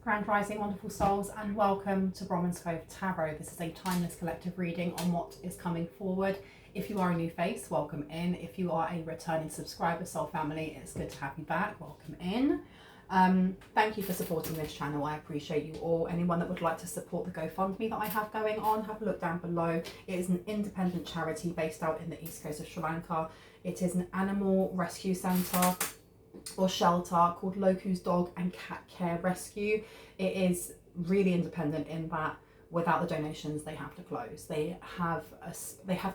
Grand Rising, wonderful souls, and welcome to Bronwen's Cove Tarot. This is a timeless collective reading on what is coming forward. If you are a new face, welcome in. If you are a returning subscriber, soul family, it's good to have you back. Welcome in. Thank you for supporting this channel. I appreciate you all. Anyone that would like to support the GoFundMe that I have going on, have a look down below. It is an independent charity based out in the east coast of Sri Lanka. It is an animal rescue centre or shelter called Loku's Dog and Cat Care Rescue. It is really independent in that without the donations they have to close. They have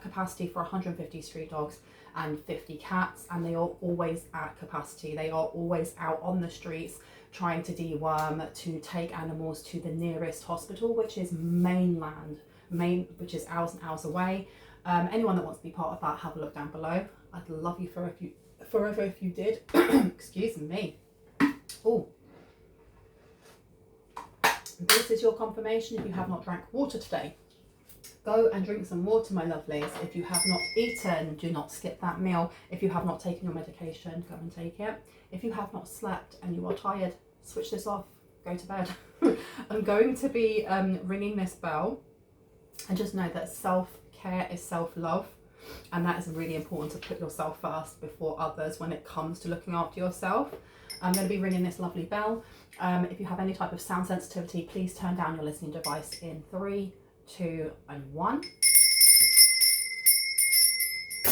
capacity for 150 street dogs and 50 cats, and they are always at capacity. They are always out on the streets trying to deworm, to take animals to the nearest hospital, which is which is hours and hours away. Anyone that wants to be part of that, have a look down below. I'd love you forever if you did. Excuse me. Oh, this is your confirmation. If you have not drank water today, go and drink some water, my lovelies. If you have not eaten, do not skip that meal. If you have not taken your medication, go and take it. If you have not slept and you are tired, switch this off, go to bed. I'm going to be ringing this bell, and just know that self-care is self-love. And that is really important, to put yourself first before others when it comes to looking after yourself. I'm going to be ringing this lovely bell. If you have any type of sound sensitivity, please turn down your listening device in 3, 2 and 1.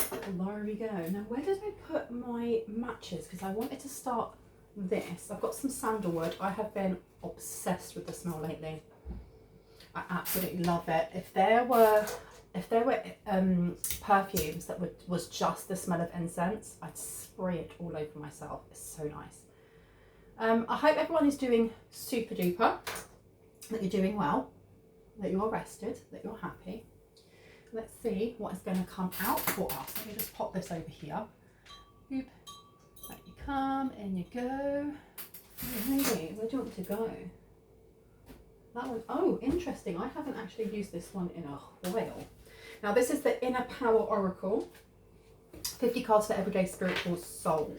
There we go. Now, where did I put my matches? Because I wanted to start this. I've got some sandalwood. I have been obsessed with the smell lately. I absolutely love it. If there were perfumes that was just the smell of incense, I'd spray it all over myself. It's so nice. I hope everyone is doing super duper, that you're doing well, that you're rested, that you're happy. Let's see what is going to come out for us. Let me just pop this over here. Boop. There you come, in you go. Maybe, where do you want to go? That one, oh, interesting. I haven't actually used this one in a while. Now, this is the Inner Power Oracle. 50 cards for everyday spiritual soul.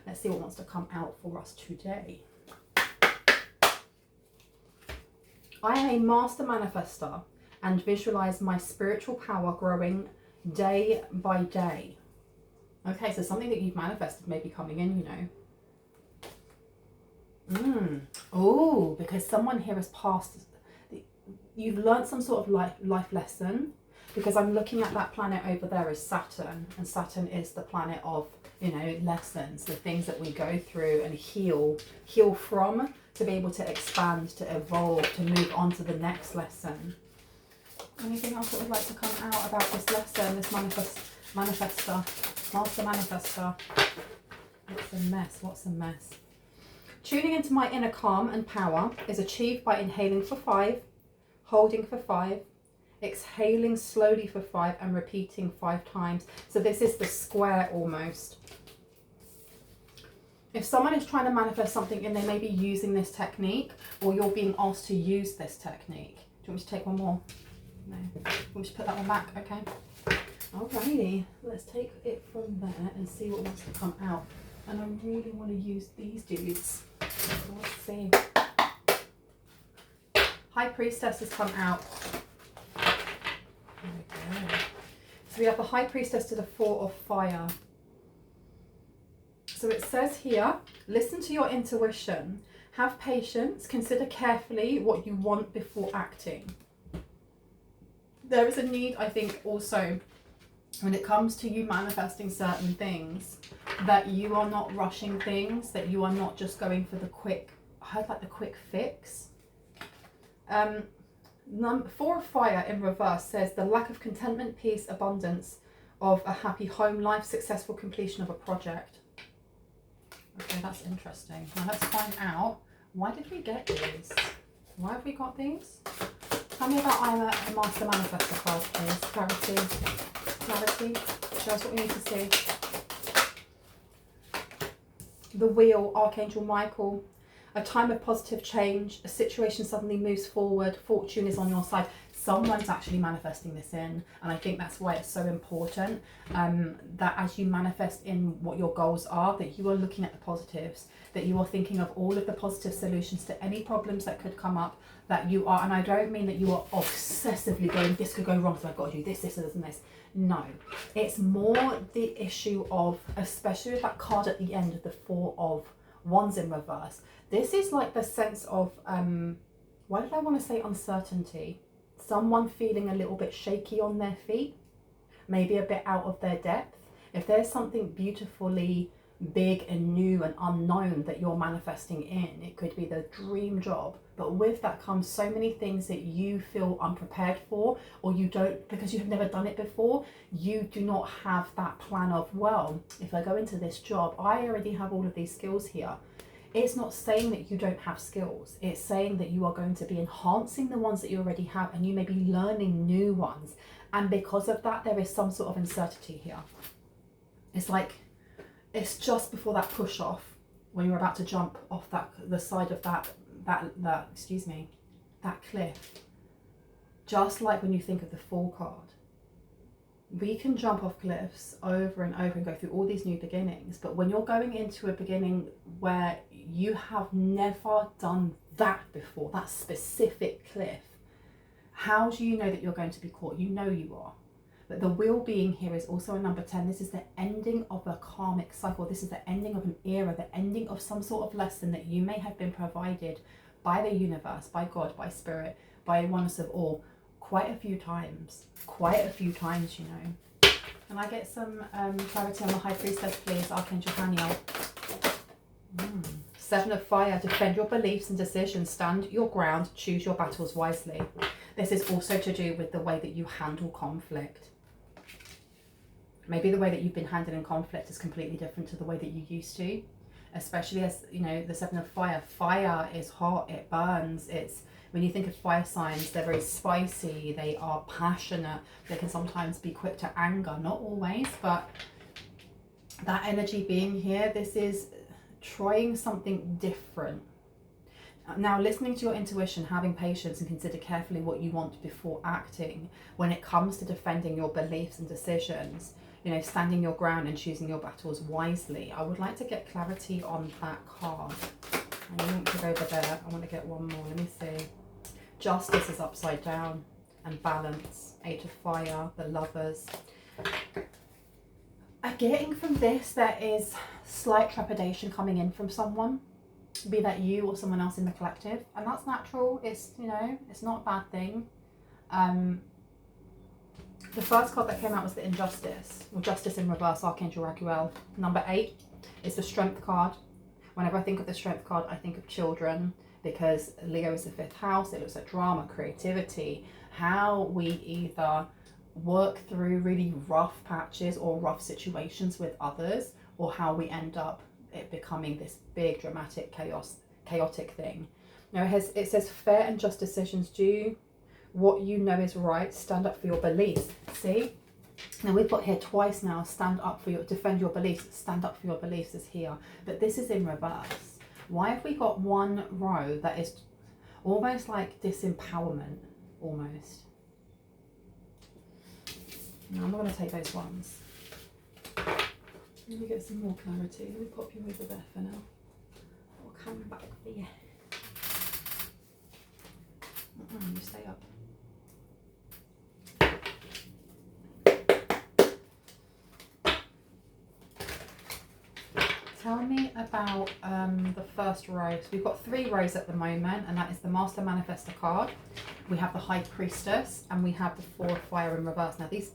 Let's see what wants to come out for us today. I am a master manifester and visualize my spiritual power growing day by day. Okay, so something that you've manifested may be coming in, you know. Oh, because someone here has passed. You've learned some sort of life lesson. Because I'm looking at that planet over there as Saturn, and Saturn is the planet of, you know, lessons, the things that we go through and heal from, to be able to expand, to evolve, to move on to the next lesson. Anything else that would like to come out about this lesson, this master manifester? What's a mess? Tuning into my inner calm and power is achieved by inhaling for 5, holding for 5, exhaling slowly for 5, and repeating 5 times. So this is the square almost. If someone is trying to manifest something and they may be using this technique, or you're being asked to use this technique. Do you want me to take one more? No. You want me to put that one back? Okay. Alrighty. Let's take it from there and see what wants to come out. And I really want to use these dudes. Let's see. High Priestess has come out. There we go. So we have the High Priestess to the 4 of Fire. So it says here, listen to your intuition, have patience, consider carefully what you want before acting. There is a need, I think, also when it comes to you manifesting certain things, that you are not rushing things, that you are not just going for the quick, I heard like the quick fix. 4 of Fire in reverse says the lack of contentment, peace, abundance of a happy home life, successful completion of a project. Okay, that's interesting. Now let's find out, why did we get these? Why have we got these? Tell me about I'm a master manifestor card, please. Clarity. Show us what we need to see. The Wheel, Archangel Michael. a time of positive change, a situation suddenly moves forward, fortune is on your side. Someone's actually manifesting this in, and I think that's why it's so important that as you manifest in what your goals are, that you are looking at the positives, that you are thinking of all of the positive solutions to any problems that could come up, that you are, and I don't mean that you are obsessively going, this could go wrong, so I've got to do this, this, and this. No, it's more the issue of, especially with that card at the end of the Four of Wands in reverse, this is like the sense of, why did I want to say uncertainty? Someone feeling a little bit shaky on their feet, maybe a bit out of their depth. If there's something beautifully big and new and unknown that you're manifesting in, it could be the dream job, but with that comes so many things that you feel unprepared for, or you don't, because you have never done it before, you do not have that plan of, well, if I go into this job, I already have all of these skills here. It's not saying that you don't have skills. It's saying that you are going to be enhancing the ones that you already have, and you may be learning new ones. And because of that, there is some sort of uncertainty here. It's like, it's just before that push off, when you're about to jump off the side of that cliff. Just like when you think of the Fool card. We can jump off cliffs over and over and go through all these new beginnings, but when you're going into a beginning where you have never done that before, that specific cliff, how do you know that you're going to be caught? You know you are. But the wheel being here is also a number 10. This is the ending of a karmic cycle. This is the ending of an era, the ending of some sort of lesson that you may have been provided by the universe, by God, by spirit, by oneness of all, quite a few times, you know. Can I get some clarity on the High Priestess, please, Archangel Haniel? Seven of Fire, defend your beliefs and decisions, stand your ground, choose your battles wisely. This is also to do with the way that you handle conflict. Maybe the way that you've been handling conflict is completely different to the way that you used to, especially as, you know, the Seven of Fire. Fire is hot, it burns, it's, when you think of fire signs, they're very spicy, they are passionate, they can sometimes be quick to anger, not always, but that energy being here, this is trying something different. Now, listening to your intuition, having patience, and consider carefully what you want before acting when it comes to defending your beliefs and decisions, you know, standing your ground and choosing your battles wisely. I would like to get clarity on that card. I want to go over there. I want to get one more. Let me see. Justice is upside down, and balance. Eight of Fire, the Lovers. I'm getting from this, there is slight trepidation coming in from someone, be that you or someone else in the collective, and that's natural. It's, you know, it's not a bad thing. The first card that came out was the Injustice, or Justice in reverse, Archangel Raguel. Number 8 is the Strength card. Whenever I think of the Strength card, I think of children, because Leo is the 5th house. It looks at drama, creativity, how we either work through really rough patches or rough situations with others, or how we end up it becoming this big dramatic chaotic thing. Now it says fair and just decisions, do what you know is right, stand up for your beliefs. See, now we've got here twice now, stand up for your, defend your beliefs, stand up for your beliefs is here, but this is in reverse. Why have we got one row that is almost like disempowerment, almost? No, I'm not going to take those ones. Let me get some more clarity. Let me pop you over there for now. I'll come back for you. You stay up. Tell me about the first row. So we've got 3 rows at the moment, and that is the Master Manifestor card. We have the High Priestess, and we have the 4 of Fire in reverse. Now this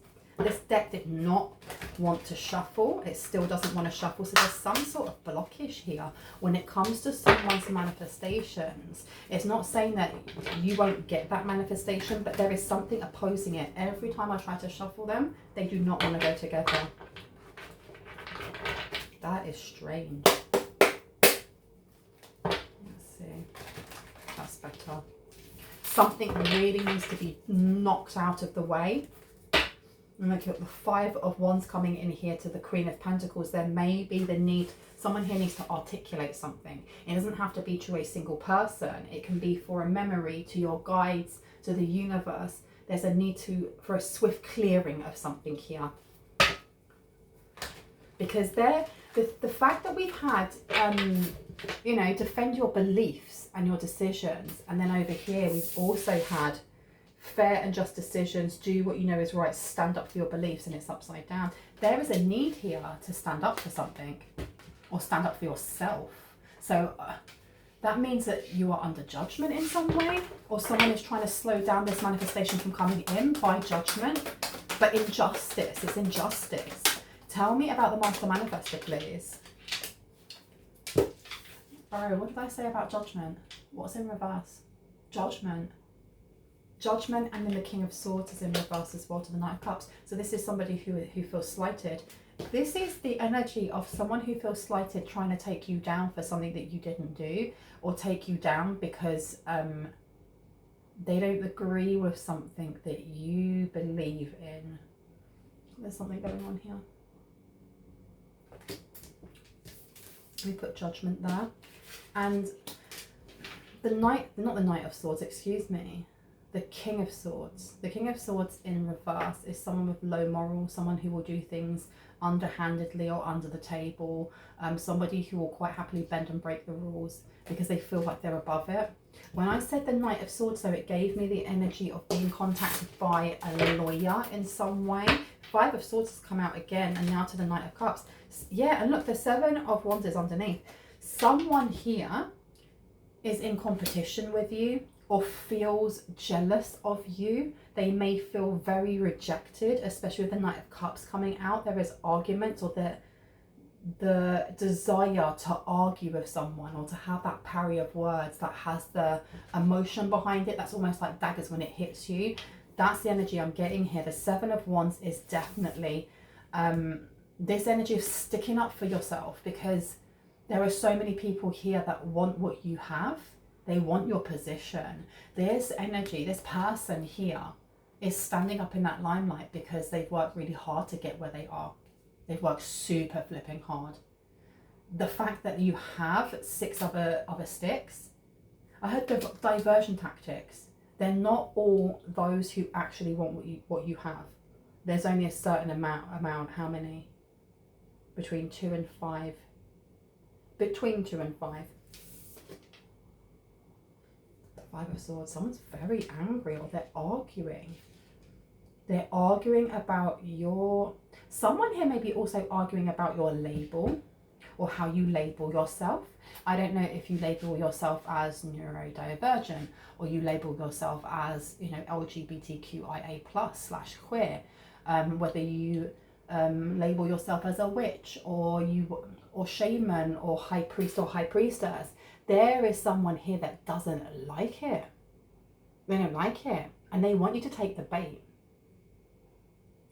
deck did not want to shuffle. It still doesn't want to shuffle. So there's some sort of blockage here when it comes to someone's manifestations. It's not saying that you won't get that manifestation, but there is something opposing it. Every time I try to shuffle them, they do not want to go together. That is strange. Let's see. That's better. Something really needs to be knocked out of the way. And look at the Five of Wands coming in here to the Queen of Pentacles. There may be the need, someone here needs to articulate something. It doesn't have to be to a single person. It can be for a memory, to your guides, to the universe. There's a need for a swift clearing of something here. Because the fact that we've had, you know, defend your beliefs and your decisions. And then over here, we've also had fair and just decisions, do what you know is right, stand up for your beliefs, and it's upside down. There is a need here to stand up for something, or stand up for yourself. So that means that you are under judgment in some way, or someone is trying to slow down this manifestation from coming in by judgment. But injustice, it's injustice. Tell me about the Master Manifestor, please. Oh, what did I say about judgment? What's in reverse? Judgment. Judgment, and then the King of Swords is in reverse as well to the Knight of Cups. So this is somebody who feels slighted. This is the energy of someone who feels slighted, trying to take you down for something that you didn't do, or take you down because they don't agree with something that you believe in. There's something going on here. We put judgment there. And the Knight, not the Knight of Swords, excuse me. The King of Swords. The King of Swords in reverse is someone with low morals, someone who will do things underhandedly or under the table, somebody who will quite happily bend and break the rules because they feel like they're above it. When I said the Knight of Swords, though, it gave me the energy of being contacted by a lawyer in some way. Five of Swords has come out again, and now to the Knight of Cups. Yeah, and look, the Seven of Wands is underneath. Someone here is in competition with you, or feels jealous of you. They may feel very rejected, especially with the Knight of Cups coming out. There is arguments, or the desire to argue with someone, or to have that parry of words that has the emotion behind it. That's almost like daggers when it hits you. That's the energy I'm getting here. The Seven of Wands is definitely this energy of sticking up for yourself, because there are so many people here that want what you have. They want your position. This energy, this person here is standing up in that limelight because they've worked really hard to get where they are. They've worked super flipping hard. The fact that you have 6 other sticks, I heard the diversion tactics. They're not all those who actually want what you have. There's only a certain amount. How many? Between 2 and 5. Between 2 and 5. Five of Swords, someone's very angry, or they're arguing. They're arguing about someone here may be also arguing about your label, or how you label yourself. I don't know if you label yourself as neurodivergent, or you label yourself as, you know, LGBTQIA+/queer, whether you label yourself as a witch, or shaman, or high priest or high priestess. There is someone here that doesn't like it. They don't like it, and they want you to take the bait.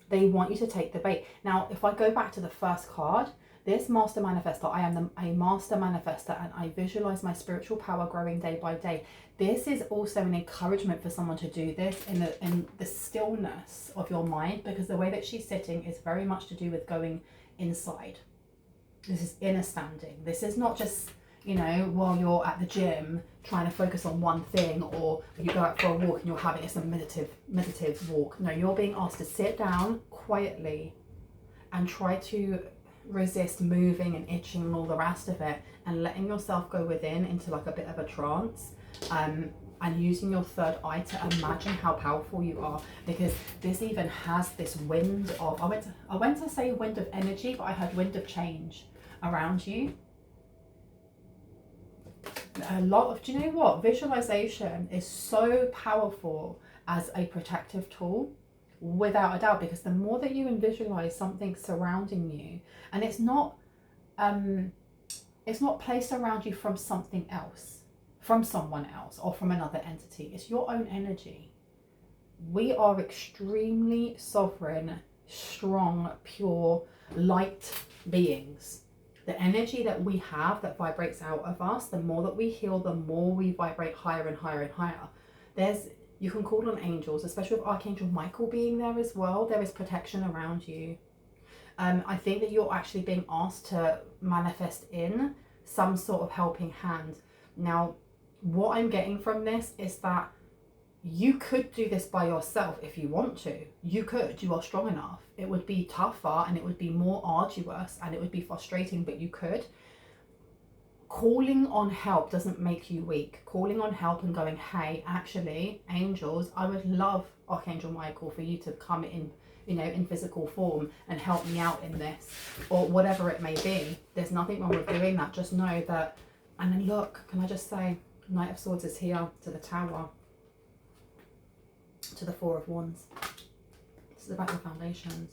They want you to take the bait. Now, if I go back to the first card, this Master Manifestor, I am a Master Manifestor, and I visualize my spiritual power growing day by day. This is also an encouragement for someone to do this in the stillness of your mind, because the way that she's sitting is very much to do with going inside. This is inner standing. This is not just, you know, while you're at the gym trying to focus on one thing, or you go out for a walk and you're having a meditative walk. No, you're being asked to sit down quietly and try to resist moving and itching and all the rest of it, and letting yourself go within into like a bit of a trance, and using your third eye to imagine how powerful you are, because this even has this wind of, I went to say wind of energy, but I heard wind of change around you. A lot of, do you know what, visualization is so powerful as a protective tool, without a doubt, because the more that you visualize something surrounding you, and it's not placed around you from something else, from someone else, or from another entity. It's your own energy. We are extremely sovereign, strong, pure, light beings. The energy that we have that vibrates out of us, the more that we heal, the more we vibrate higher and higher and higher. You can call on angels, especially with Archangel Michael being there as well. There is protection around you. I think that you're actually being asked to manifest in some sort of helping hand. Now, what I'm getting from this is that you could do this by yourself if you want to. You could. You are strong enough. It would be tougher and it would be more arduous and it would be frustrating, but you could. Calling on help doesn't make you weak. Calling on help and going, hey, actually, angels, I would love Archangel Michael for you to come in, you know, in physical form and help me out in this, or whatever it may be. There's nothing wrong with doing that. Just know that. And then look, can I just say, Knight of Swords is here to the Tower, to the Four of Wands. This is about your foundations.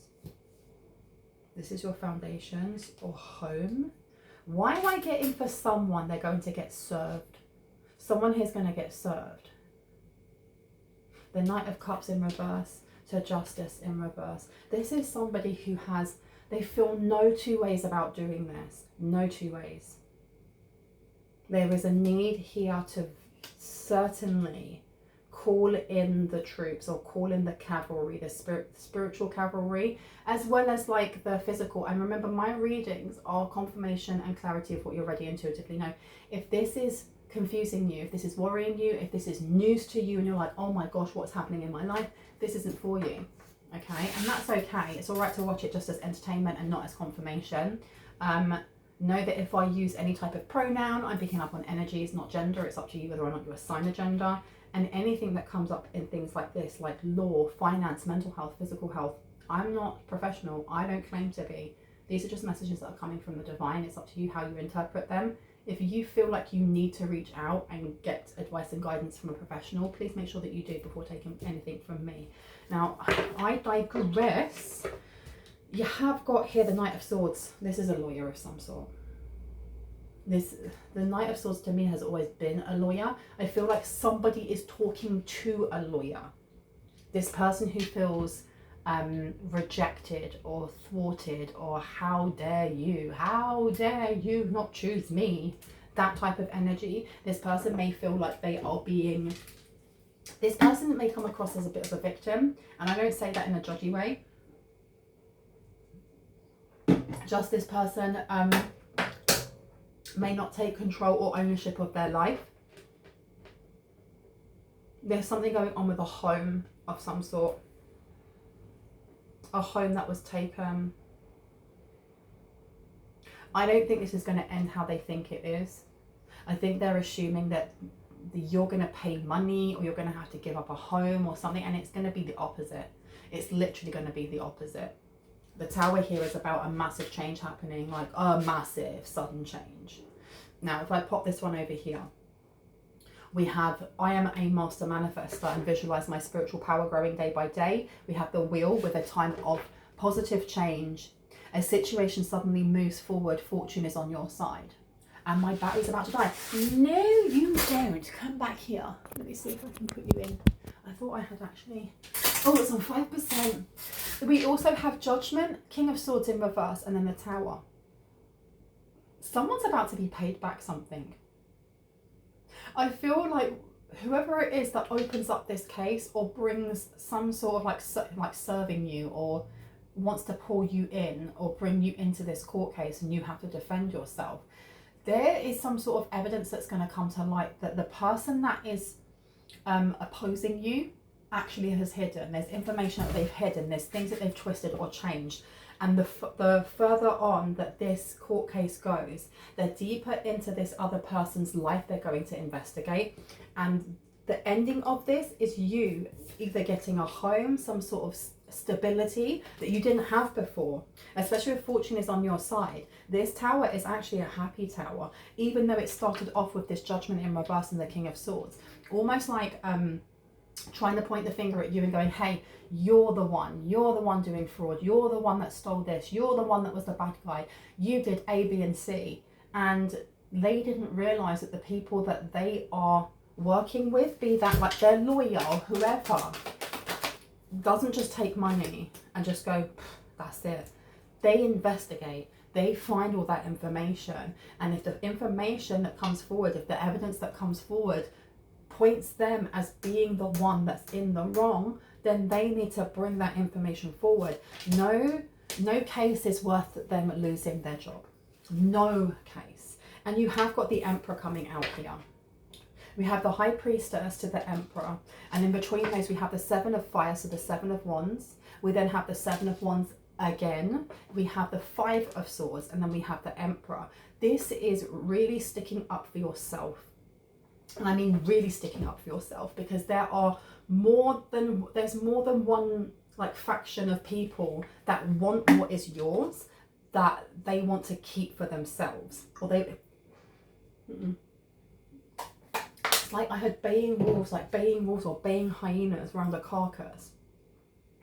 This is your foundations or home. Why am I getting for someone they're going to get served? Someone here's going to get served. The Knight of Cups in reverse to Justice in reverse. This is somebody who they feel no two ways about doing this. No two ways. There is a need here to certainly call in the troops or call in the cavalry, the spiritual cavalry, as well as like the physical. And remember, my readings are confirmation and clarity of what you already intuitively know. If this is confusing you, if this is worrying you, if this is news to you and you're like, oh my gosh, what's happening in my life, this isn't for you. Okay, and that's okay. It's all right to watch it just as entertainment and not as confirmation. Know that if I use any type of pronoun, I'm picking up on energies, not gender. It's up to you whether or not you assign a gender. And anything that comes up in things like this, like law, finance, mental health, physical health, I'm not professional. I don't claim to be. These are just messages that are coming from the divine. It's up to you how you interpret them. If you feel like you need to reach out and get advice and guidance from a professional, please make sure that you do before taking anything from me. Now, I digress. You have got here the Knight of Swords. This is a lawyer of some sort. The Knight of Swords to me has always been a lawyer. I feel like somebody is talking to a lawyer. This person who feels rejected or thwarted, or how dare you not choose me, that type of energy. This person may feel like this person may come across as a bit of a victim, and I don't say that in a judgy way. Just this person may not take control or ownership of their life. There's something going on with a home of some sort. A home that was taken. I don't think this is going to end how they think it is. I think they're assuming that you're going to pay money or you're going to have to give up a home or something, and it's going to be the opposite. It's literally going to be the opposite. The Tower here is about a massive change happening, like a massive sudden change. Now, if I pop this one over here, we have, I am a master manifester and visualize my spiritual power growing day by day. We have the Wheel with a time of positive change. A situation suddenly moves forward. Fortune is on your side. And my battery's about to die. No, you don't. Come back here. Let me see if I can put you in. I thought I had actually... Oh, it's on 5%. We also have Judgment, King of Swords in reverse, and then the Tower. Someone's about to be paid back something. I feel like whoever it is that opens up this case or brings some sort of like serving you or wants to pull you in or bring you into this court case and you have to defend yourself, there is some sort of evidence that's going to come to light that the person that is opposing you actually has hidden. There's information that they've hidden. There's things that they've twisted or changed. And the further on that this court case goes, the deeper into this other person's life they're going to investigate. And the ending of this is you either getting a home, some sort of stability that you didn't have before, especially if fortune is on your side. This Tower is actually a happy Tower, even though it started off with this Judgment in reverse and the King of Swords. Almost like trying to point the finger at you and going, hey, you're the one doing fraud, you're the one that stole this, you're the one that was the bad guy, you did A, B and C. And they didn't realize that the people that they are working with, be that like their lawyer or whoever, doesn't just take money and just go, that's it. They investigate, they find all that information, and if the information that comes forward, if the evidence that comes forward points them as being the one that's in the wrong, then they need to bring that information forward. No case is worth them losing their job. No case. And you have got the Emperor coming out here. We have the High Priestess to the Emperor, and in between those we have the Seven of Fire, so the Seven of Wands. We then have the Seven of Wands again. We have the Five of Swords, and then we have the Emperor. This is really sticking up for yourself. And I mean really sticking up for yourself, because there's more than one like faction of people that want what is yours, that they want to keep for themselves, or they it's like I heard baying wolves or baying hyenas around a carcass,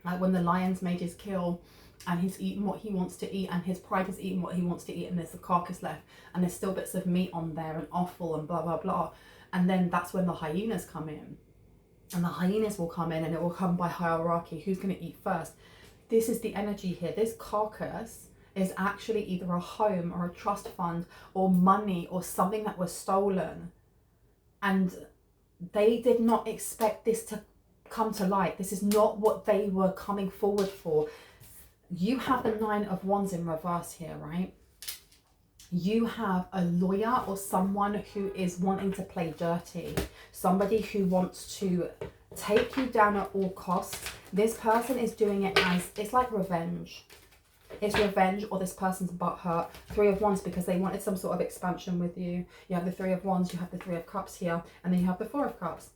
like when the lion's made his kill and he's eaten what he wants to eat, and his pride has eaten what he wants to eat, and there's a carcass left and there's still bits of meat on there and offal and blah blah blah. And then that's when the hyenas come in, and the hyenas will come in, and it will come by hierarchy, who's going to eat first. This is the energy here. This carcass is actually either a home or a trust fund or money or something that was stolen, and they did not expect this to come to light. This is not what they were coming forward for. You have the Nine of Wands in reverse here, right? You have a lawyer or someone who is wanting to play dirty, somebody who wants to take you down at all costs. This person is doing it as, it's like revenge. It's revenge, or this person's butthurt. Three of Wands, because they wanted some sort of expansion with you. You have the Three of Wands, you have the Three of Cups here, and then you have the Four of Cups.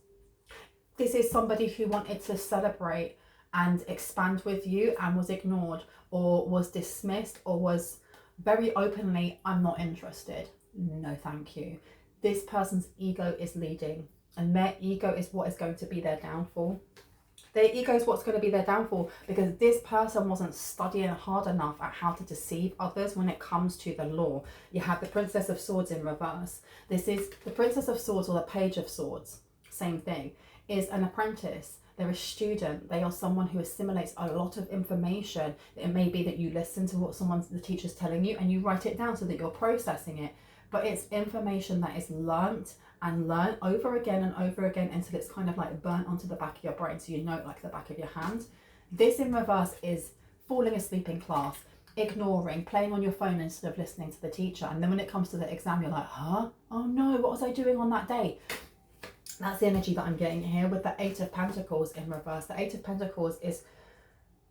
This is somebody who wanted to celebrate and expand with you and was ignored or was dismissed or was very openly, I'm not interested. No, thank you. This person's ego is leading, and their ego is what is going to be their downfall. Their ego is what's going to be their downfall, because this person wasn't studying hard enough at how to deceive others when it comes to the law. You have the Princess of Swords in reverse. This is the Princess of Swords, or the Page of Swords, same thing, is an apprentice. They're a student. They are someone who assimilates a lot of information. It may be that you listen to what the teacher's telling you and you write it down so that you're processing it. But it's information that is learnt and learnt over again and over again until it's kind of like burnt onto the back of your brain, so you know it like the back of your hand. This in reverse is falling asleep in class, ignoring, playing on your phone instead of listening to the teacher. And then when it comes to the exam, you're like, huh? Oh no, what was I doing on that day? That's the energy that I'm getting here with the Eight of Pentacles in reverse. The Eight of Pentacles is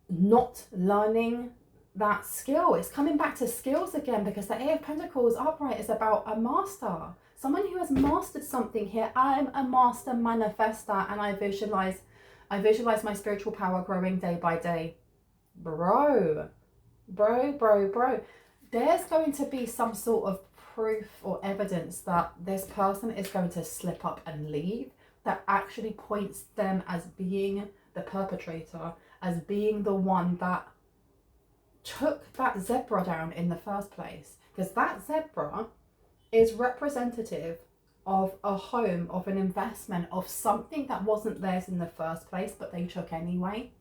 not learning that skill. It's coming back to skills again, because the Eight of Pentacles upright is about a master. Someone who has mastered something here. I'm a master manifester, and I visualize my spiritual power growing day by day. Bro. There's going to be some sort of proof or evidence that this person is going to slip up and leave, that actually points them as being the perpetrator, as being the one that took that zebra down in the first place. Because that zebra is representative of a home, of an investment, of something that wasn't theirs in the first place, but they took anyway.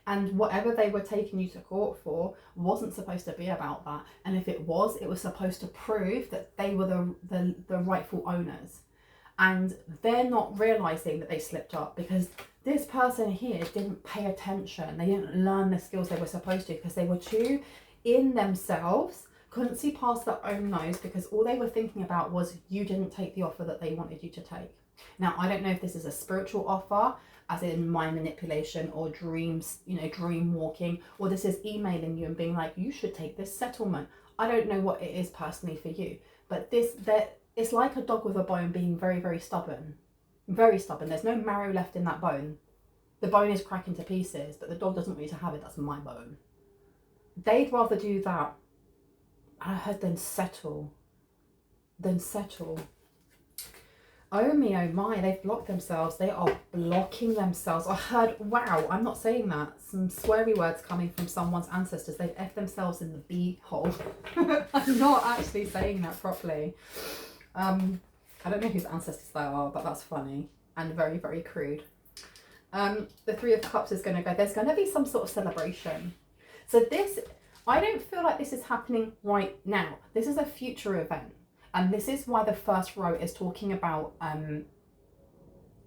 And whatever they were taking you to court for wasn't supposed to be about that. And if it was supposed to prove that they were the rightful owners. And they're not realizing that they slipped up, because this person here didn't pay attention. They didn't learn the skills they were supposed to, because they were too in themselves, couldn't see past their own nose, because all they were thinking about was you didn't take the offer that they wanted you to take. Now, I don't know if this is a spiritual offer, as in mind manipulation or dreams, dream walking, or this is emailing you and being like, you should take this settlement. I don't know what it is personally for you, but it's like a dog with a bone being very, very stubborn. Very stubborn. There's no marrow left in that bone. The bone is cracking to pieces, but the dog doesn't want you to have it. That's my bone. They'd rather do that, I heard, than settle. Oh me, oh my, they've blocked themselves. They are blocking themselves. I heard, wow, I'm not saying that. Some sweary words coming from someone's ancestors. They've effed themselves in the bee-hole. I'm not actually saying that properly. I don't know whose ancestors they are, but that's funny and very, very crude. The Three of Cups is going to go. There's going to be some sort of celebration. So this, I don't feel like this is happening right now. This is a future event. And this is why the first row is talking about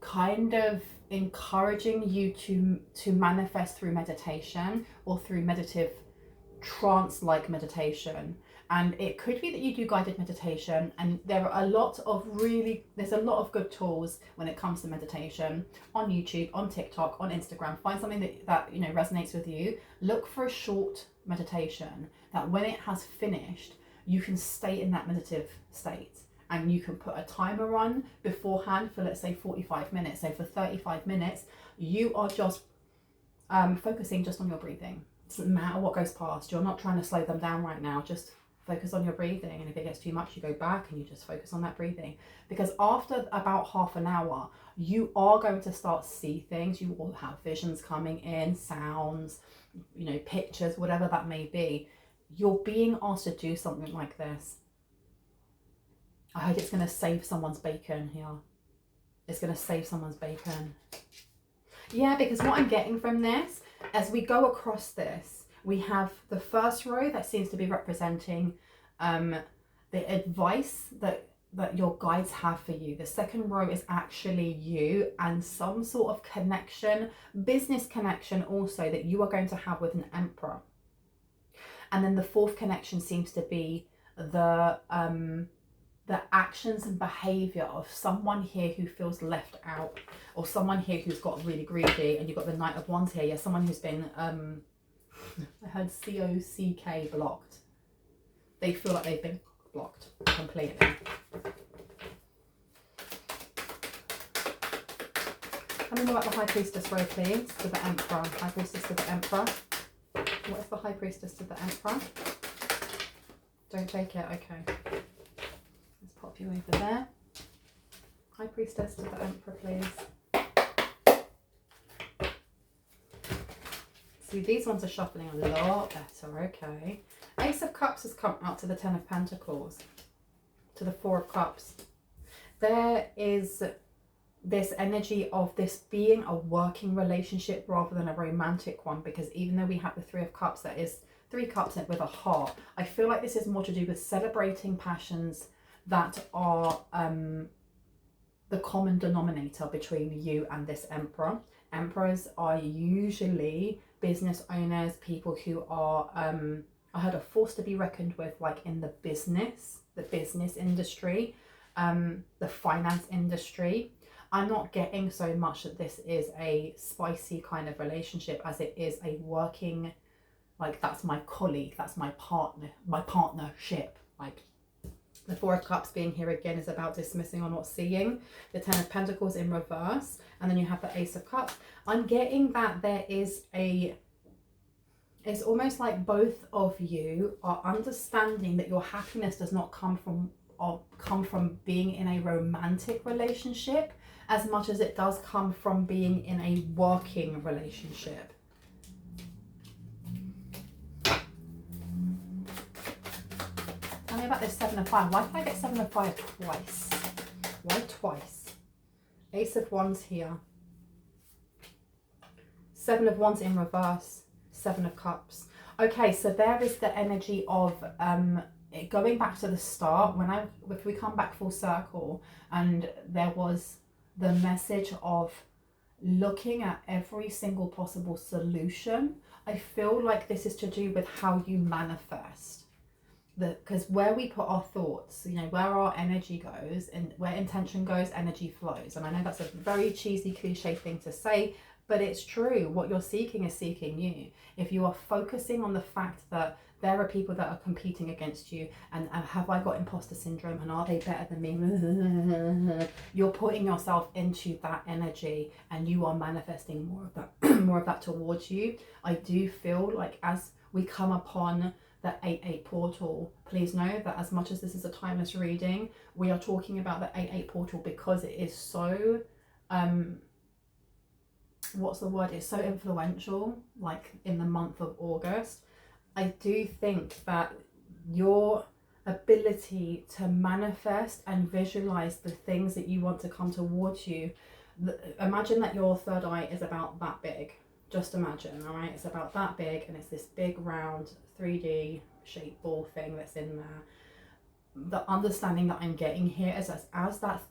kind of encouraging you to manifest through meditation or through meditative trance-like meditation. And it could be that you do guided meditation, and there's a lot of good tools when it comes to meditation on YouTube, on TikTok, on Instagram. Find something that you know resonates with you. Look for a short meditation that when it has finished, you can stay in that meditative state, and you can put a timer on beforehand for, let's say, 45 minutes. So for 35 minutes, you are just focusing just on your breathing. It doesn't matter what goes past. You're not trying to slow them down right now. Just focus on your breathing. And if it gets too much, you go back and you just focus on that breathing. Because after about half an hour, you are going to start to see things. You will have visions coming in, sounds, you know, pictures, whatever that may be. You're being asked to do something like this. I hope it's going to save someone's bacon here. It's going to save someone's bacon. Yeah, because what I'm getting from this, as we go across this, we have the first row that seems to be representing the advice that your guides have for you. The second row is actually you and some sort of connection, business connection also, that you are going to have with an emperor. And then the fourth connection seems to be the actions and behavior of someone here who feels left out, or someone here who's got really greedy. And you've got the Knight of Wands here. Yeah, someone who's been I heard COCK blocked. They feel like they've been blocked completely. Tell me more about the High Priestess row, please, to the Emperor. High Priestess to the Emperor. What is the High Priestess to the Emperor? Don't take it, okay. Let's pop you over there. High Priestess to the Emperor, please. See, these ones are shuffling a lot better, okay. Ace of Cups has come out to the Ten of Pentacles, to the Four of Cups. There is this energy of this being a working relationship rather than a romantic one, because even though we have the Three of Cups, that is 3 cups with a heart, I feel like this is more to do with celebrating passions that are the common denominator between you and this Emperor. Emperors are usually business owners, people who are I heard a force to be reckoned with, like in the business industry, the finance industry. I'm not getting so much that this is a spicy kind of relationship as it is a working, like that's my colleague, that's my partner, my partnership. Like the Four of Cups being here again is about dismissing or not seeing. The Ten of Pentacles in reverse, and then you have the Ace of Cups. I'm getting that there is it's almost like both of you are understanding that your happiness does not come from being in a romantic relationship as much as it does come from being in a working relationship. Tell me about this Seven of Fire. Why did I get Seven of Fire twice? Why twice? Ace of Wands here. Seven of Wands in reverse. Seven of Cups. Okay, so there is the energy of going back to the start, if we come back full circle, and there was the message of looking at every single possible solution. I feel like this is to do with how you manifest. Because where we put our thoughts, you know, where our energy goes and where intention goes, energy flows. And I know that's a very cheesy cliche thing to say, but it's true. What you're seeking is seeking you. If you are focusing on the fact that there are people that are competing against you, and have I got imposter syndrome, and are they better than me? You're putting yourself into that energy, and you are manifesting more of that, more of that towards you. I do feel like as we come upon the 8-8 portal, please know that as much as this is a timeless reading, we are talking about the 8-8 portal because it is so what's the word? It's so influential, like in the month of August. I do think that your ability to manifest and visualize the things that you want to come towards you, imagine that your third eye is about that big. Just imagine, all right? It's about that big, and it's this big round 3D shaped ball thing that's in there. the understanding that I'm getting here is as that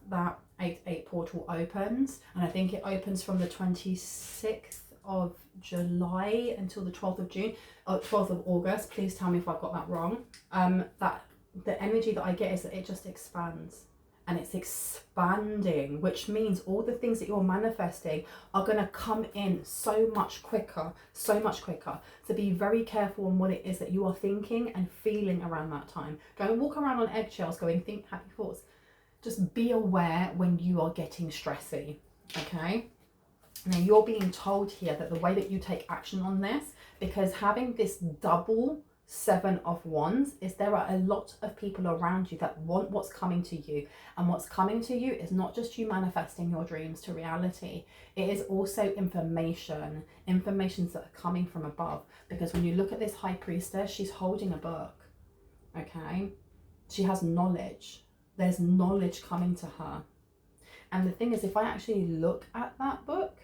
8-8 portal opens, and I think it opens from the 26th of July until the 12th of June, or 12th of August. Please tell me if I've got that wrong. That the energy that I get is that it just expands. And it's expanding, which means all the things that you're manifesting are going to come in so much quicker, so much quicker. So be very careful on what it is that you are thinking and feeling around that time. Don't walk around on eggshells going, think happy thoughts. Just be aware when you are getting stressy, okay? Now you're being told here that the way that you take action on this, because having this double 7 of Wands, is there are a lot of people around you that want what's coming to you, and what's coming to you is not just you manifesting your dreams to reality. It is also informations that are coming from above, because when you look at this High Priestess, she's holding a book, okay? She has knowledge. There's knowledge coming to her, and the thing is, if I actually look at that book,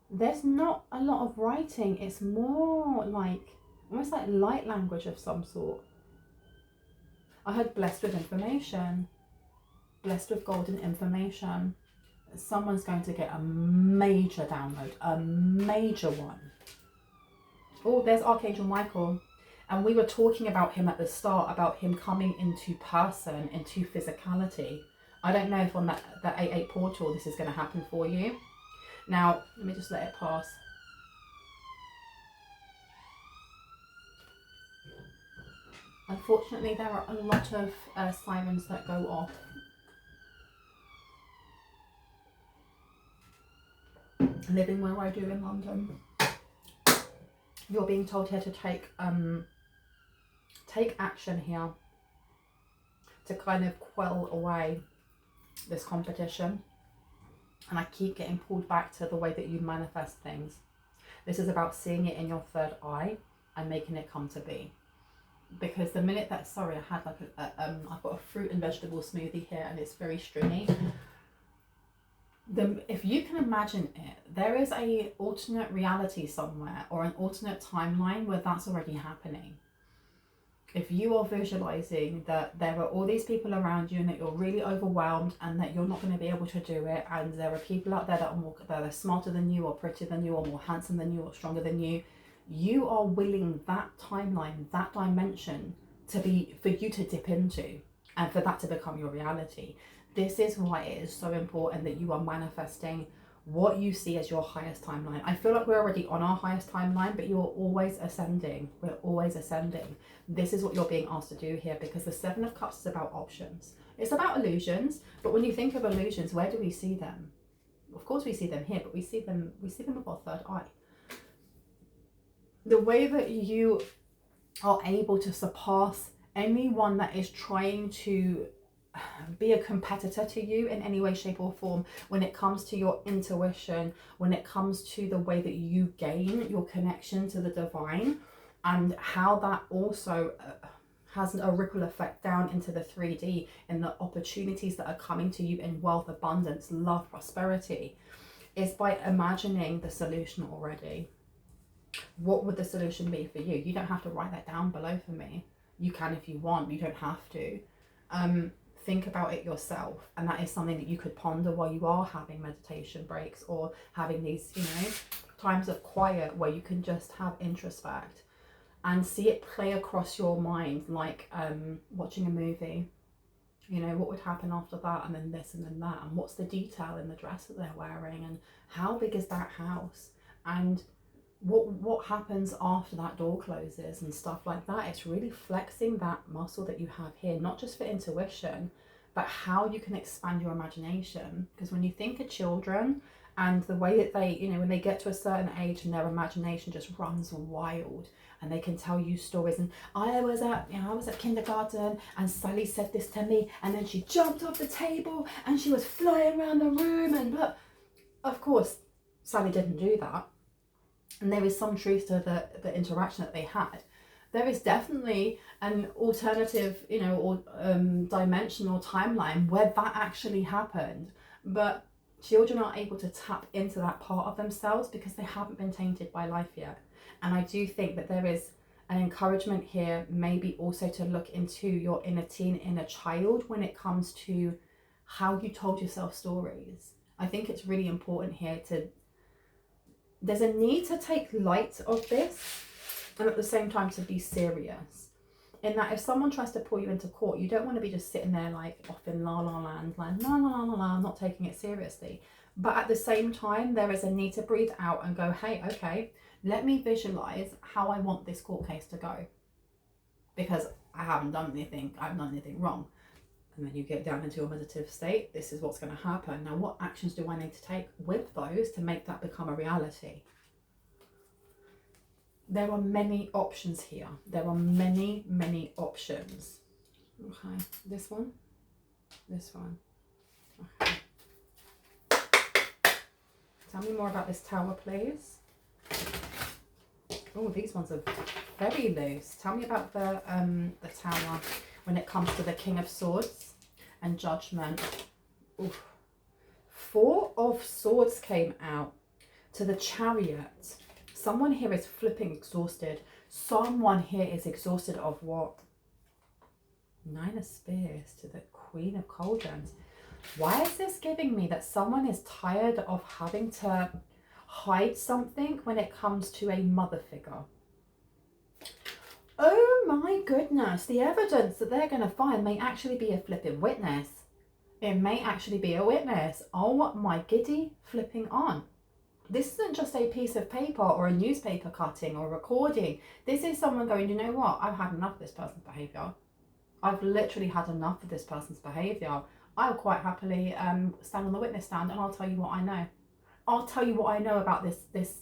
there's not a lot of writing. It's more like almost like light language of some sort. I heard blessed with information, blessed with golden information. Someone's going to get a major download, a major one. Oh, there's Archangel Michael. And we were talking about him at the start, about him coming into person, into physicality. I don't know if on that 8-8 portal this is going to happen for you. Now, let me just let it pass. Unfortunately, there are a lot of sirens that go off. Living where I do in London. You're being told here to take action here to kind of quell away this competition. And I keep getting pulled back to the way that you manifest things. This is about seeing it in your third eye and making it come to be. Because the minute that, sorry, I had like I've got a fruit and vegetable smoothie here and it's very stringy. If you can imagine it, there is a alternate reality somewhere, or an alternate timeline where that's already happening. If you are visualizing that there are all these people around you and that you're really overwhelmed and that you're not going to be able to do it, and there are people out there that are smarter than you, or prettier than you, or more handsome than you, or stronger than you, you are willing that timeline, that dimension for you to dip into, and for that to become your reality. This is why it is so important that you are manifesting what you see as your highest timeline. I feel like we're already on our highest timeline, but you're always ascending. We're always ascending. This is what you're being asked to do here, because the 7 of Cups is about options. It's about illusions, but when you think of illusions, where do we see them? Of course we see them here, but we see them with our third eye. The way that you are able to surpass anyone that is trying to be a competitor to you in any way, shape or form, when it comes to your intuition, when it comes to the way that you gain your connection to the divine, and how that also has a ripple effect down into the 3D and the opportunities that are coming to you in wealth, abundance, love, prosperity, is by imagining the solution already. What would the solution be for you? You don't have to write that down below for me. You can if you want, you don't have to. Think about it yourself, and that is something that you could ponder while you are having meditation breaks, or having these, times of quiet where you can just have introspect and see it play across your mind, like watching a movie. What would happen after that, and then this and then that, and what's the detail in the dress that they're wearing, and how big is that house, and what happens after that door closes, and stuff like that. It's really flexing that muscle that you have here, not just for intuition, but how you can expand your imagination. Because when you think of children and the way that they, when they get to a certain age and their imagination just runs wild, and they can tell you stories. And I was at kindergarten and Sally said this to me, and then she jumped off the table and she was flying around the room, and of course Sally didn't do that. And there is some truth to the interaction that they had. There is definitely an alternative, or dimensional timeline where that actually happened. But children are able to tap into that part of themselves because they haven't been tainted by life yet. And I do think that there is An encouragement here maybe also to look into your inner teen, inner child when it comes to how you told yourself stories. I think it's really important here there's a need to take light of this, and at the same time to be serious. In that if someone tries to pull you into court, you don't want to be just sitting there like off in la la land, like la la la la la, not taking it seriously. But at the same time, there is a need to breathe out and go, hey, okay, let me visualize how I want this court case to go. Because I haven't done anything wrong. And then you get down into a meditative state. This is what's going to happen. Now, what actions do I need to take with those to make that become a reality? There are many options here. There are many, many options. Okay, this one. Okay. Tell me more about this tower, please. Oh, these ones are very loose. Tell me about the tower when it comes to the King of Swords and Judgment. Oof. 4 of Swords came out to the Chariot. Someone here is flipping exhausted. Someone here is exhausted of what? 9 of Spears to the Queen of Cauldrons. Why is this giving me that someone is tired of having to hide something when it comes to a mother figure? Oh my goodness, the evidence that they're going to find may actually be a flipping witness. It may actually be a witness. Oh my giddy flipping on. This isn't just a piece of paper or a newspaper cutting or recording. This is someone going, you know what, I've had enough of this person's behaviour. I've literally had enough of this person's behaviour. I'll quite happily stand on the witness stand and I'll tell you what I know. I'll tell you what I know about this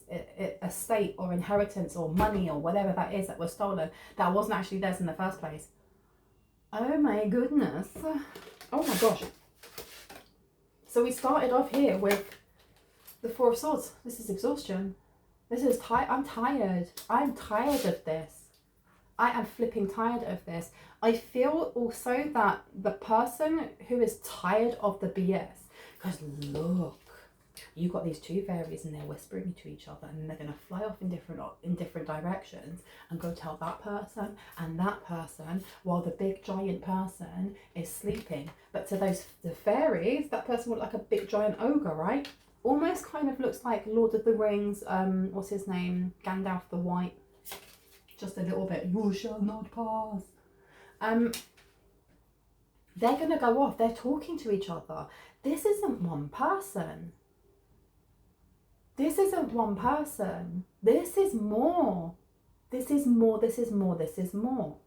estate or inheritance or money or whatever that is that was stolen that wasn't actually theirs in the first place. Oh my goodness. Oh my gosh. So we started off here with the 4 of Swords. This is exhaustion. This is I'm tired. I'm tired of this. I am flipping tired of this. I feel also that the person who is tired of the BS, because look, you've got these 2 fairies and they're whispering to each other, and they're going to fly off in different directions and go tell that person and that person while the big giant person is sleeping. But to the fairies, that person looked like a big giant ogre, right? Almost kind of looks like Lord of the Rings, what's his name? Gandalf the White. Just a little bit. You shall not pass. They're going to go off. They're talking to each other. This isn't one person. This isn't one person. This is more. This is more. This is more. This is more.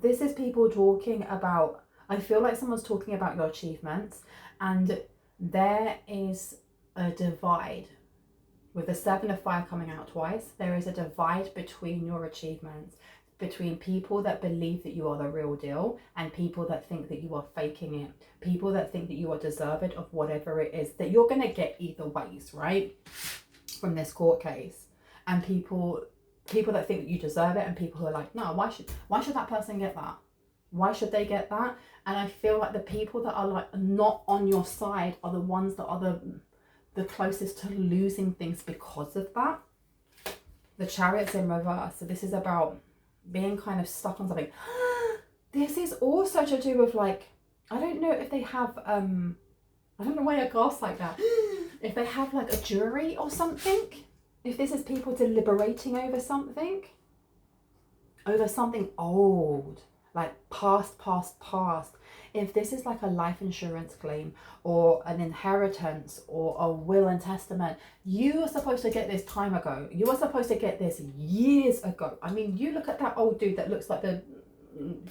This is people talking about, I feel like someone's talking about your achievements, and there is a divide. With the 7 of Fire coming out twice, there is a divide between your achievements, between people that believe that you are the real deal and people that think that you are faking it, people that think that you are deserving of whatever it is that you're going to get either ways, right, from this court case. And people that think that you deserve it, and people who are like, no, why should that person get that? Why should they get that? And I feel like the people that are like not on your side are the ones that are the closest to losing things because of that. The Chariot's in reverse, so this is about being kind of stuck on something. This is also to do with, like, I don't know if they have I don't know why I gasp like that. If they have like a jury or something, if this is people deliberating over something old, like past. If this is like a life insurance claim or an inheritance or a will and testament, you were supposed to get this time ago. You were supposed to get this years ago. I mean, you look at that old dude that looks like the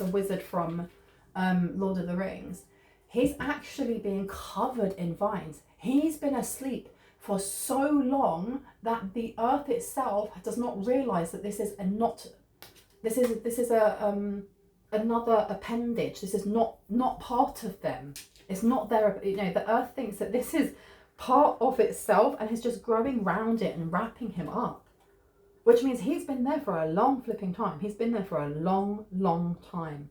wizard from Lord of the Rings. He's actually being covered in vines. He's been asleep for so long that the earth itself does not realize that this is another appendage. This is not part of them. It's not their, the earth thinks that this is part of itself and is just growing round it and wrapping him up, which means he's been there for a long flipping time. He's been there for a long time.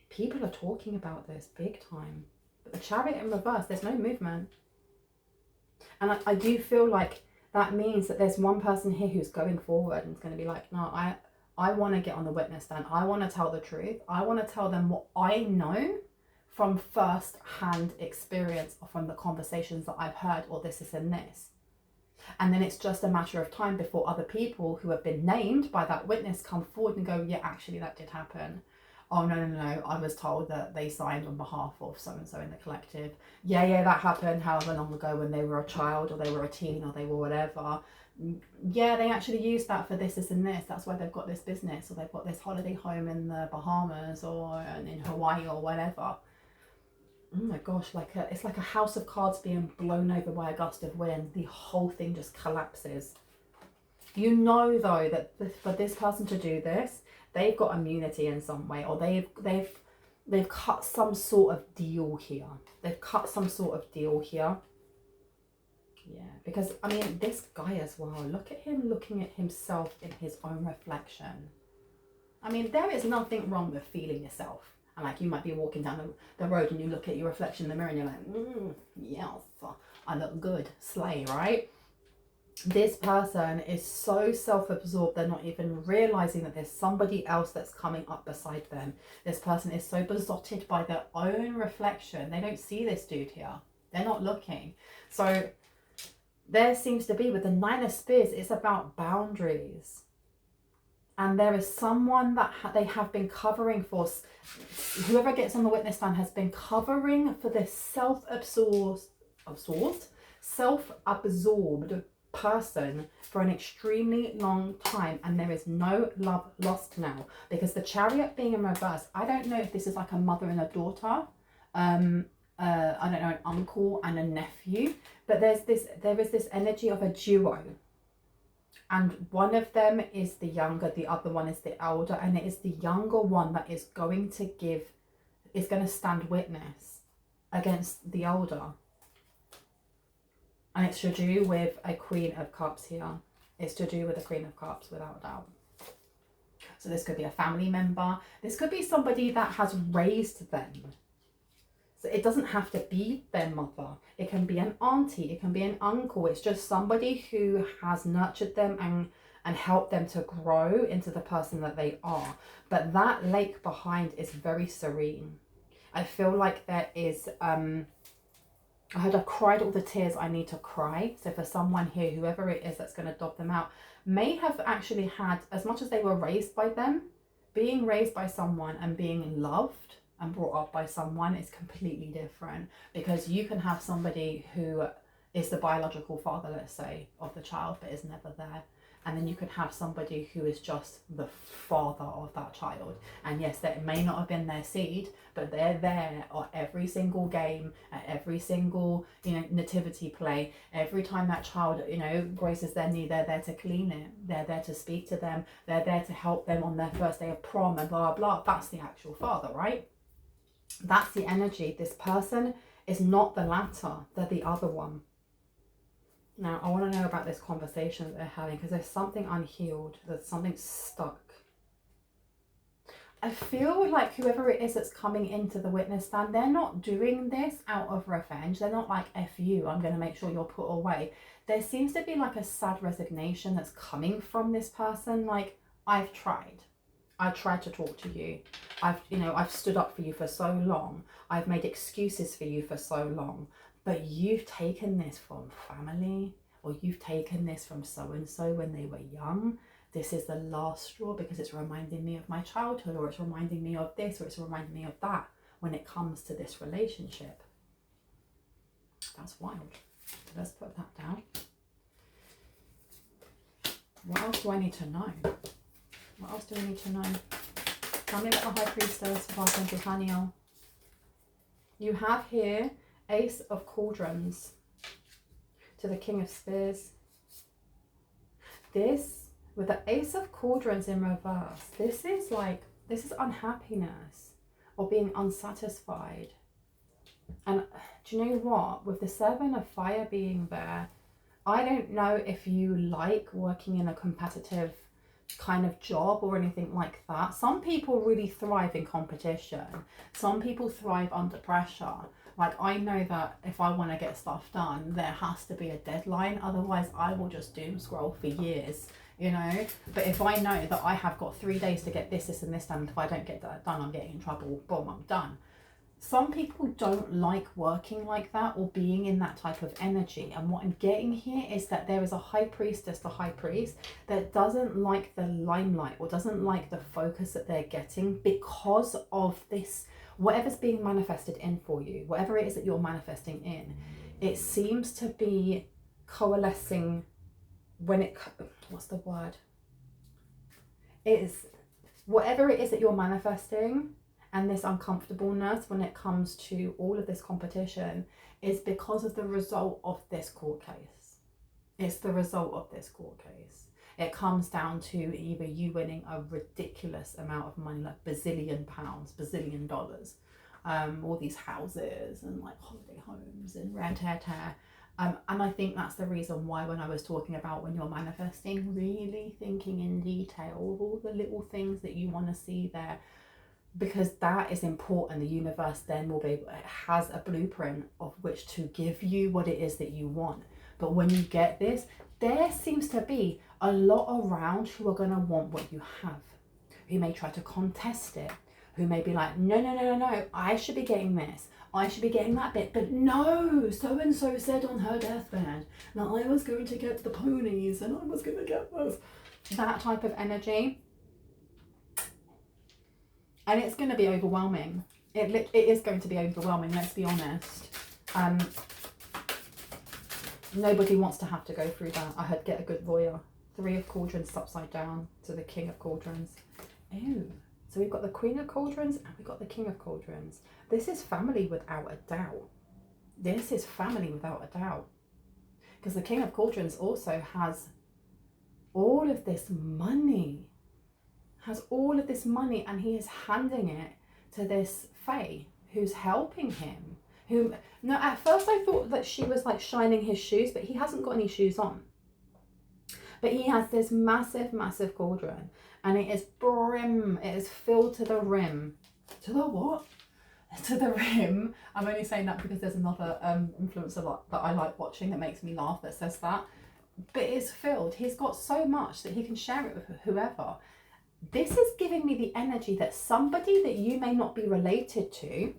People are talking about this big time. But the Chariot in reverse, there's no movement. And I do feel like that means that there's one person here who's going forward and is going to be like, no, I want to get on the witness stand. I want to tell the truth. I want to tell them what I know from first-hand experience or from the conversations that I've heard, or this and this. And then it's just a matter of time before other people who have been named by that witness come forward and go, yeah, actually that did happen. Oh, no, I was told that they signed on behalf of so-and-so in the collective. Yeah, that happened however long ago when they were a child or they were a teen or they were whatever. Yeah, they actually used that for this and this. That's why they've got this business, or they've got this holiday home in the Bahamas or in Hawaii or whatever. Oh my gosh, it's like a house of cards being blown over by a gust of wind. The whole thing just collapses. You know, though, that for this person to do this, they've got immunity in some way, or they've cut some sort of deal here. They've cut some sort of deal here. Yeah, because I mean, this guy as well, look at him looking at himself in his own reflection. I mean, there is nothing wrong with feeling yourself. And like, you might be walking down the road and you look at your reflection in the mirror and you're like, yes, I look good, slay, right? This person is so self-absorbed, they're not even realizing that there's somebody else that's coming up beside them. This person is so besotted by their own reflection. They don't see this dude here. They're not looking. So there seems to be, with the Nine of Spears, it's about boundaries. And there is someone that they have been covering for. Whoever gets on the witness stand has been covering for this self-absorbed person for an extremely long time, and there is no love lost now, because the Chariot being in reverse, I don't know if this is like a mother and a daughter, I don't know, an uncle and a nephew, but there is this energy of a duo, and one of them is the younger, the other one is the elder, and it is the younger one that is going to stand witness against the elder. And it's to do with a Queen of Cups here. It's to do with a Queen of Cups, without a doubt. So this could be a family member. This could be somebody that has raised them. So it doesn't have to be their mother. It can be an auntie. It can be an uncle. It's just somebody who has nurtured them and helped them to grow into the person that they are. But that lake behind is very serene. I feel like there is... I've cried all the tears I need to cry. So for someone here, whoever it is that's going to dog them out, may have actually had, as much as they were raised by them, being raised by someone and being loved and brought up by someone is completely different. Because you can have somebody who is the biological father, let's say, of the child, but is never there. And then you can have somebody who is just the father of that child. And yes, that may not have been their seed, but they're there at every single game, at every single, nativity play. Every time that child, graces their knee, they're there to clean it. They're there to speak to them. They're there to help them on their first day of prom and blah, blah. That's the actual father, right? That's the energy. This person is not the latter. They're the other one. Now, I want to know about this conversation that they're having, because there's something unhealed. There's something stuck. I feel like whoever it is that's coming into the witness stand, they're not doing this out of revenge. They're not like, F you, I'm going to make sure you're put away. There seems to be like a sad resignation that's coming from this person. Like, I've tried. I tried to talk to you. I've stood up for you for so long. I've made excuses for you for so long. But you've taken this from family, or you've taken this from so-and-so when they were young. This is the last straw, because it's reminding me of my childhood, or it's reminding me of this, or it's reminding me of that when it comes to this relationship. That's wild. Let's put that down. What else do I need to know? What else do we need to know? Tell me about the High Priestess of Archangel Haniel. You have here Ace of Cauldrons to the King of Spears. This, with the Ace of Cauldrons in reverse, this is unhappiness or being unsatisfied. And do you know what? With the Seven of Fire being there, I don't know if you like working in a competitive kind of job or anything like that. Some people really thrive in competition. Some people thrive under pressure. Like, I know that if I want to get stuff done, there has to be a deadline. Otherwise, I will just doom scroll for years, you know. But if I know that I have got 3 days to get this, and this done, and if I don't get that done, I'm getting in trouble. Boom, I'm done. Some people don't like working like that or being in that type of energy. And what I'm getting here is that there is a high priestess, the high priest, that doesn't like the limelight or doesn't like the focus that they're getting because of this, whatever's being manifested in for you, whatever it is that you're manifesting in, it seems to be coalescing when it, what's the word? It is, whatever it is that you're manifesting, and this uncomfortableness when it comes to all of this competition is because of the result of this court case. It's the result of this court case. It comes down to either you winning a ridiculous amount of money, like bazillion pounds, bazillion dollars, all these houses and like holiday homes and rent, tear. And I think that's the reason why when I was talking about when you're manifesting, really thinking in detail of all the little things that you want to see there, because that is important. The universe then will be able, it has a blueprint of which to give you what it is that you want. But when you get this, there seems to be a lot around who are going to want what you have, who may try to contest it, who may be like, no, I should be getting this, I should be getting that bit, but no, so and so said on her deathbed that I was going to get the ponies and I was going to get this. That type of energy. And it's going to be overwhelming. It is going to be overwhelming, let's be honest. Nobody wants to have to go through that. I had get a good voyeur. 3 of cauldrons upside down to the king of cauldrons. Ew. So we've got the queen of cauldrons and we've got the king of cauldrons. This is family without a doubt. This is family without a doubt. Because the king of cauldrons also has all of this money. And he is handing it to this fae who's helping him. No, at first I thought that she was like shining his shoes, but he hasn't got any shoes on. But he has this massive, massive cauldron, and it is brim. It is filled to the rim. To the what? To the rim. I'm only saying that because there's another influencer that I like watching that makes me laugh that says that. But it's filled. He's got so much that he can share it with whoever. This is giving me the energy that somebody that you may not be related to,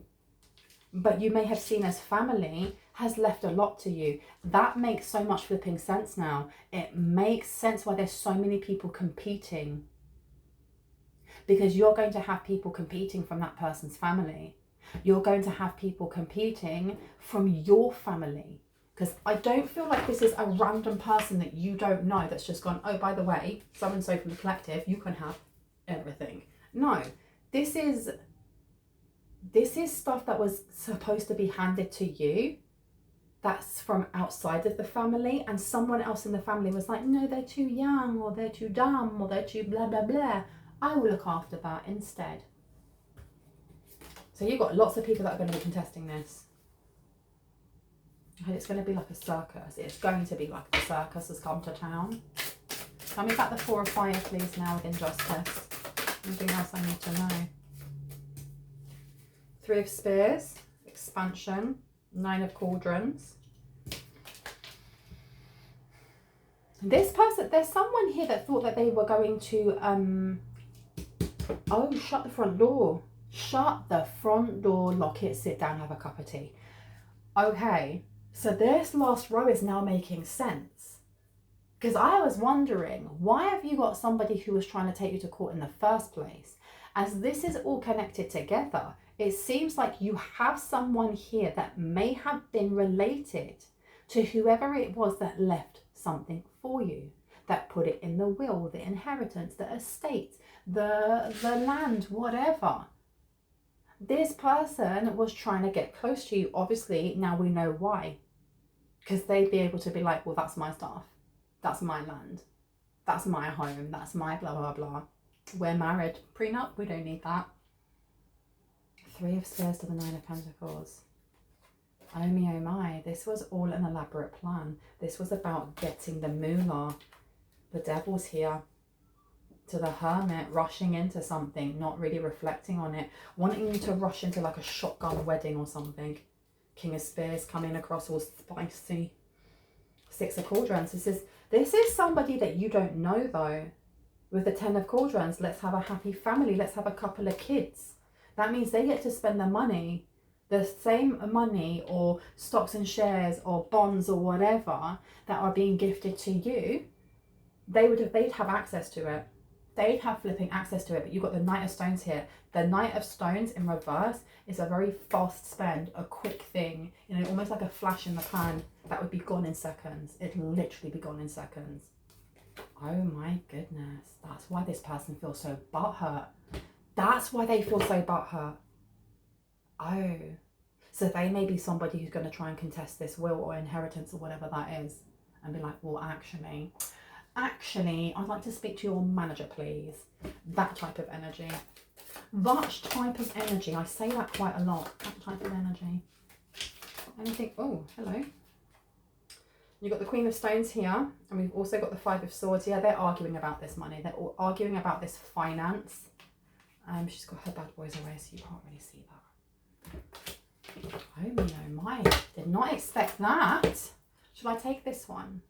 but you may have seen as family, has left a lot to you. That makes so much flipping sense now. It makes sense why there's so many people competing. Because you're going to have people competing from that person's family. You're going to have people competing from your family. Because I don't feel like this is a random person that you don't know that's just gone, oh, by the way, so-and-so from the collective, you can have everything. No, this is stuff that was supposed to be handed to you that's from outside of the family, and someone else in the family was like, no, they're too young, or they're too dumb, or they're too blah blah blah, I will look after that instead. So you've got lots of people that are going to be contesting this. And it's going to be like a circus. It's going to be like the circus has come to town. Tell me about the 4 of fire, please, now with injustice. Anything else I need to know? 3 of spears, expansion, 9 of cauldrons. This person, there's someone here that thought that they were going to, oh, shut the front door. Shut the front door, lock it, sit down, have a cup of tea. Okay, so this last row is now making sense. Because I was wondering, why have you got somebody who was trying to take you to court in the first place? As this is all connected together, it seems like you have someone here that may have been related to whoever it was that left something for you, that put it in the will, the inheritance, the estate, the land, whatever. This person was trying to get close to you. Obviously, now we know why. Because they'd be able to be like, well, that's my stuff. That's my land. That's my home. That's my blah, blah, blah. We're married. Prenup, we don't need that. 3 of spears to the 9 of pentacles. Oh me, oh my. This was all an elaborate plan. This was about getting the moolah. The devil's here. To the hermit, rushing into something, not really reflecting on it, wanting you to rush into like a shotgun wedding or something. King of Spears coming across all spicy. 6 of Cauldrons. This is somebody that you don't know though. With the 10 of Cauldrons, let's have a happy family. Let's have a couple of kids. That means they get to spend their money, the same money or stocks and shares or bonds or whatever that are being gifted to you. They'd have access to it. They'd have flipping access to it. But you've got the Knight of Stones here. The Knight of Stones in reverse is a very fast spend, a quick thing, you know, almost like a flash in the pan that would be gone in seconds. It'd literally be gone in seconds. Oh my goodness. That's why this person feels so butthurt. That's why they feel so butthurt. Oh. So they may be somebody who's going to try and contest this will or inheritance or whatever that is. And be like, well, actually, I'd like to speak to your manager, please. That type of energy. That type of energy. I say that quite a lot. That type of energy. Anything? Oh, hello. You've got the Queen of Stones here. And we've also got the 5 of Swords here. They're arguing about this money. They're all arguing about this finance. She's got her bad boys away, so you can't really see that. Oh my. Did not expect that. Should I take this one?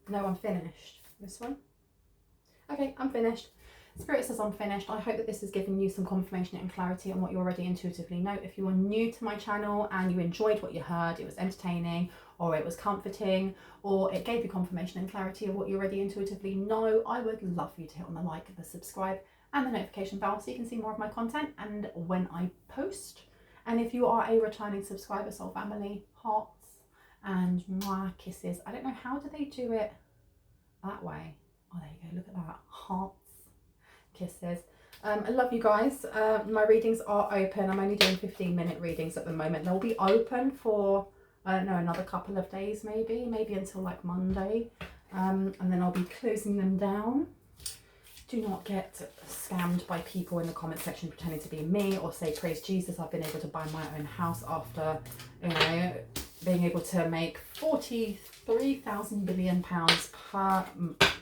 No, I'm finished. This one? Okay, I'm finished. Spirit says I'm finished. I hope that this has given you some confirmation and clarity on what you already intuitively know. If you are new to my channel and you enjoyed what you heard, it was entertaining, or it was comforting, or it gave you confirmation and clarity of what you already intuitively know, I would love for you to hit on the like, the subscribe, and the notification bell so you can see more of my content and when I post. And if you are a returning subscriber, soul family, hearts and mwah, kisses. I don't know, how do they do it that way? Oh, there you go, look at that. Hearts, kisses. I love you guys. My readings are open. I'm only doing 15-minute readings at the moment. They'll be open for, I don't know, another couple of days maybe until like Monday. And then I'll be closing them down. Do not get scammed by people in the comment section pretending to be me, or say, praise Jesus, I've been able to buy my own house after, you know, being able to make 43,000 billion pounds per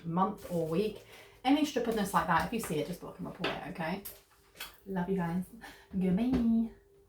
month or week. Any stupidness like that, if you see it, just block and report it, okay? Love you guys. Goodbye.